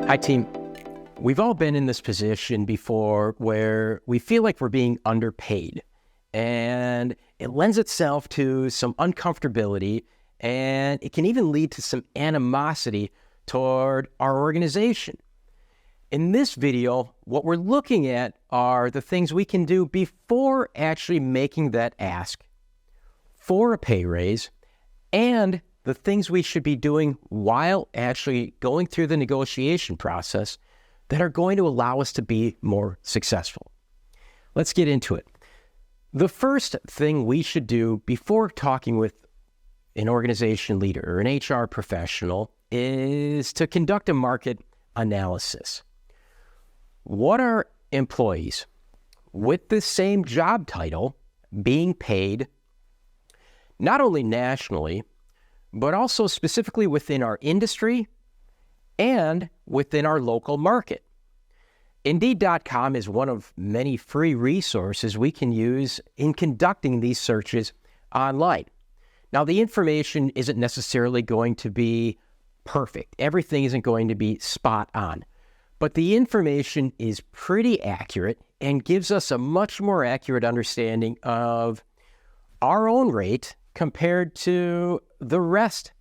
Hi, team. We've all been in this position before where we feel like we're being underpaid, and it lends itself to some uncomfortability, and it can even lead to some animosity toward our organization. In this video, what we're looking at are the things we can do before actually making that ask for a pay raise, and the things we should be doing while actually going through the negotiation process that are going to allow us to be more successful. Let's get into it. The first thing we should do before talking with an organization leader or an HR professional is to conduct a market analysis. What are employees with the same job title being paid, not only nationally, but also specifically within our industry and within our local market? Indeed.com is one of many free resources we can use in conducting these searches online. Now, the information isn't necessarily going to be perfect. Everything isn't going to be spot on, but the information is pretty accurate and gives us a much more accurate understanding of our own rate compared to the rest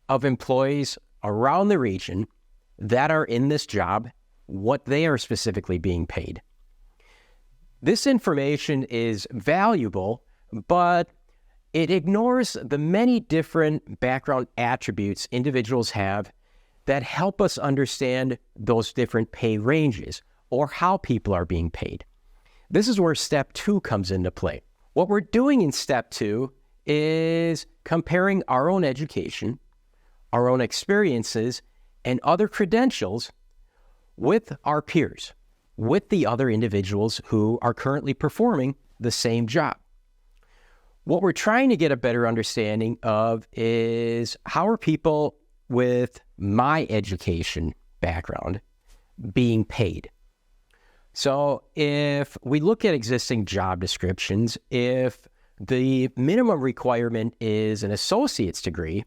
of employees around the region that are in this job, what they are specifically being paid. This information is valuable, but it ignores the many different background attributes individuals have that help us understand those different pay ranges or how people are being paid. This is where step 2 comes into play. What we're doing in step 2 is comparing our own education, our own experiences, and other credentials with our peers, with the other individuals who are currently performing the same job. What we're trying to get a better understanding of is how are people with my education background being paid. So if we look at existing job descriptions, if the minimum requirement is an associate's degree,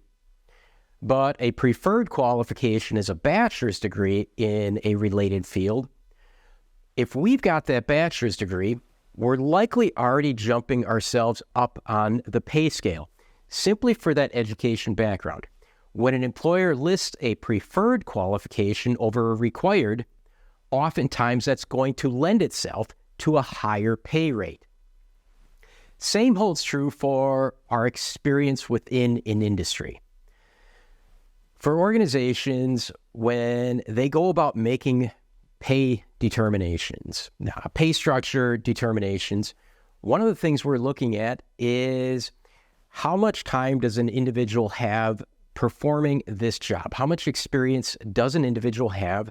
but a preferred qualification is a bachelor's degree in a related field, if we've got that bachelor's degree, we're likely already jumping ourselves up on the pay scale, simply for that education background. When an employer lists a preferred qualification over a required, oftentimes that's going to lend itself to a higher pay rate. Same holds true for our experience within an industry. For organizations, when they go about making pay determinations, pay structure determinations, one of the things we're looking at is how much time does an individual have performing this job? How much experience does an individual have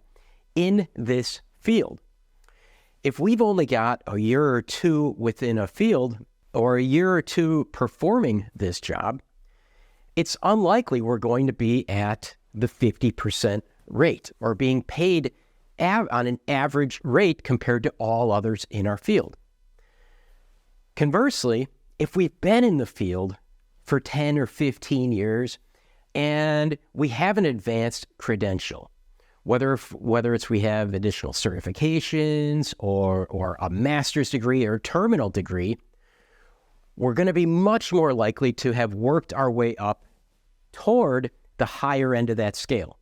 in this field? If we've only got a year or two within a field, or a year or two performing this job, it's unlikely we're going to be at the 50% rate or being paid on an average rate compared to all others in our field. Conversely, if we've been in the field for 10 or 15 years and we have an advanced credential, whether it's we have additional certifications or a master's degree or terminal degree, we're going to be much more likely to have worked our way up toward the higher end of that scale.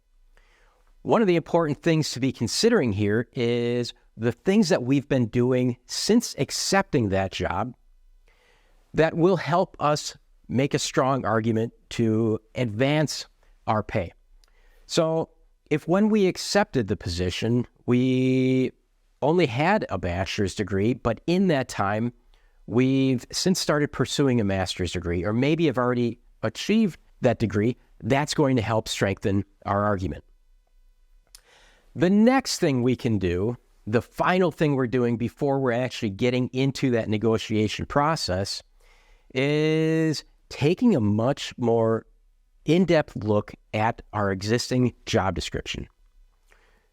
One of the important things to be considering here is the things that we've been doing since accepting that job that will help us make a strong argument to advance our pay. So if when we accepted the position, we only had a bachelor's degree, but in that time, we've since started pursuing a master's degree, or maybe have already achieved that degree, that's going to help strengthen our argument. The next thing we can do, the final thing we're doing before we're actually getting into that negotiation process, is taking a much more in-depth look at our existing job description.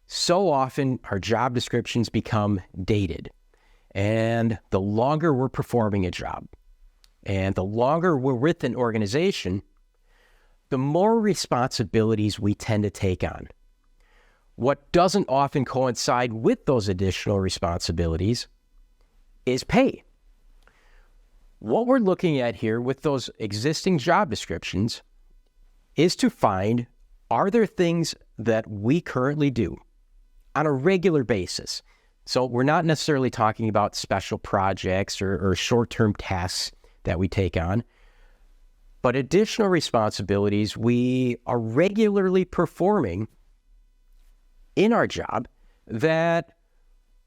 So often, our job descriptions become dated. And the longer we're performing a job and the longer we're with an organization, the more responsibilities we tend to take on. What doesn't often coincide with those additional responsibilities is pay. What we're looking at here with those existing job descriptions is to find, are there things that we currently do on a regular basis? So we're not necessarily talking about special projects or short-term tasks that we take on, but additional responsibilities we are regularly performing in our job that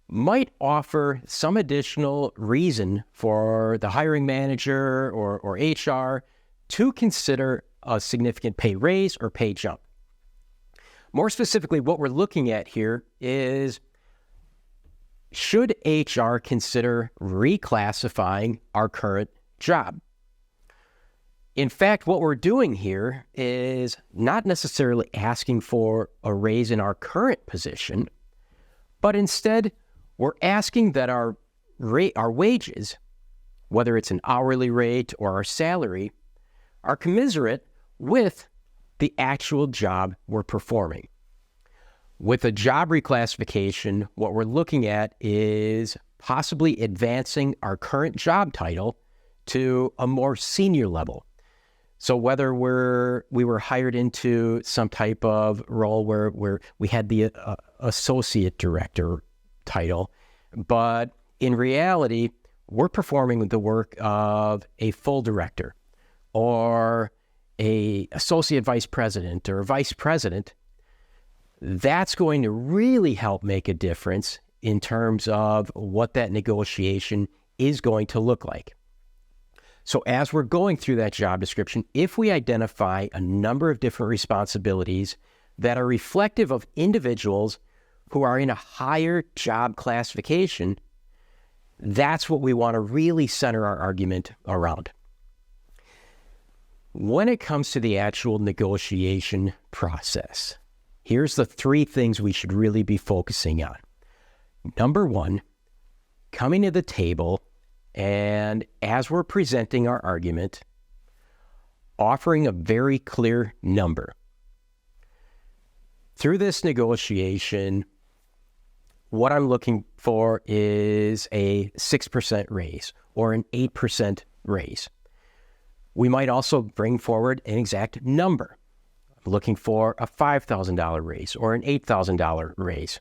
might offer some additional reason for the hiring manager or HR to consider a significant pay raise or pay jump. More specifically, what we're looking at here is, should HR consider reclassifying our current job? In fact, what we're doing here is not necessarily asking for a raise in our current position, but instead we're asking that our wages, whether it's an hourly rate or our salary, are commensurate with the actual job we're performing. With a job reclassification, what we're looking at is possibly advancing our current job title to a more senior level. So whether we were hired into some type of role where we had the associate director title, but in reality, we're performing the work of a full director or a associate vice president or vice president, that's going to really help make a difference in terms of what that negotiation is going to look like. So as we're going through that job description, if we identify a number of different responsibilities that are reflective of individuals who are in a higher job classification, that's what we want to really center our argument around. When it comes to the actual negotiation process, here's the three things we should really be focusing on. Number one, coming to the table and as we're presenting our argument, offering a very clear number. Through this negotiation, what I'm looking for is a 6% raise or an 8% raise. We might also bring forward an exact number. I'm looking for a $5,000 raise or an $8,000 raise.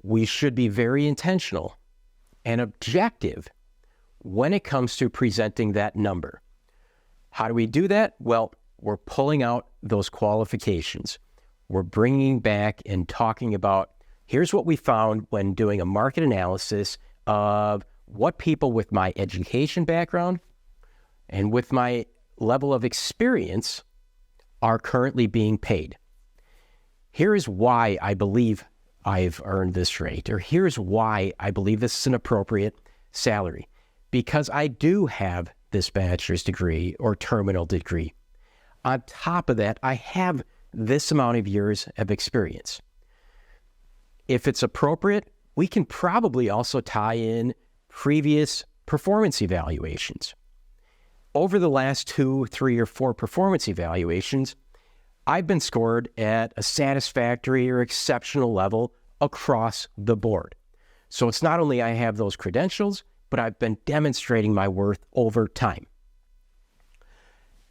We should be very intentional and objective when it comes to presenting that number. How do we do that? Well, we're pulling out those qualifications. We're bringing back and talking about, here's what we found when doing a market analysis of what people with my education background and with my level of experience are currently being paid. Here is why I believe I've earned this rate, or here's why I believe this is an appropriate salary. Because I do have this bachelor's degree or terminal degree. On top of that, I have this amount of years of experience. If it's appropriate, we can probably also tie in previous performance evaluations. Over the last 2, 3, or 4 performance evaluations, I've been scored at a satisfactory or exceptional level across the board. So it's not only I have those credentials, but I've been demonstrating my worth over time.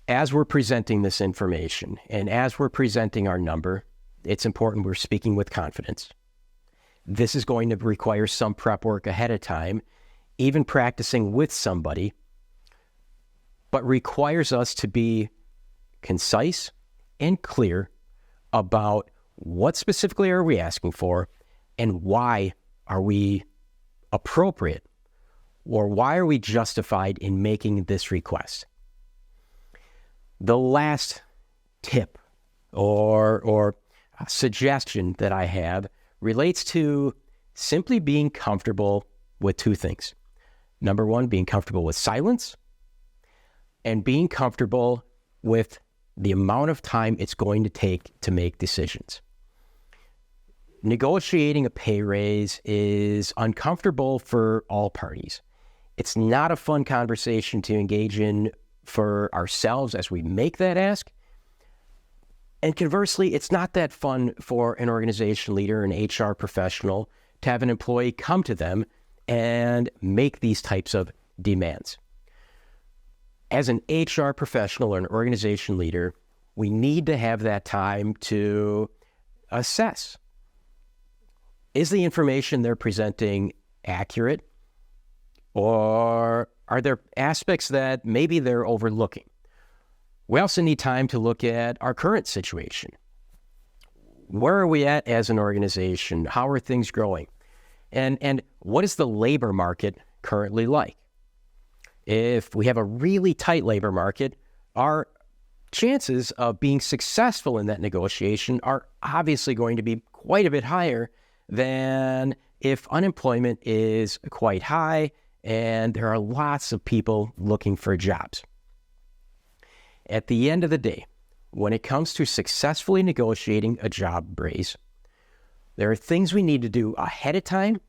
As we're presenting this information and as we're presenting our number, it's important we're speaking with confidence. This is going to require some prep work ahead of time, even practicing with somebody, but requires us to be concise and clear about what specifically are we asking for and why are we appropriate or why are we justified in making this request. The last tip or suggestion that I have relates to simply being comfortable with 2 things. Number 1, being comfortable with silence, and being comfortable with the amount of time it's going to take to make decisions. Negotiating a pay raise is uncomfortable for all parties. It's not a fun conversation to engage in for ourselves as we make that ask, And conversely, it's not that fun for an organization leader, an HR professional, to have an employee come to them and make these types of demands. As an HR professional or an organization leader, we need to have that time to assess. Is the information they're presenting accurate? Or are there aspects that maybe they're overlooking? We also need time to look at our current situation. Where are we at as an organization? How are things growing? And what is the labor market currently like? If we have a really tight labor market, our chances of being successful in that negotiation are obviously going to be quite a bit higher than if unemployment is quite high and there are lots of people looking for jobs. At the end of the day, when it comes to successfully negotiating a job raise, there are things we need to do ahead of time,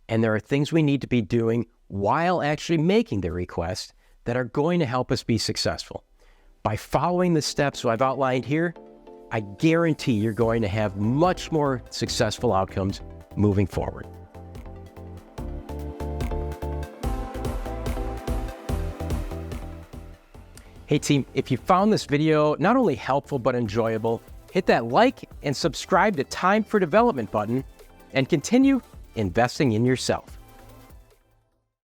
and there are things we need to be doing while actually making the request that are going to help us be successful. By following the steps I've outlined here, I guarantee you're going to have much more successful outcomes moving forward. Hey team, if you found this video not only helpful but enjoyable, hit that like and subscribe to Time for Development button and continue investing in yourself.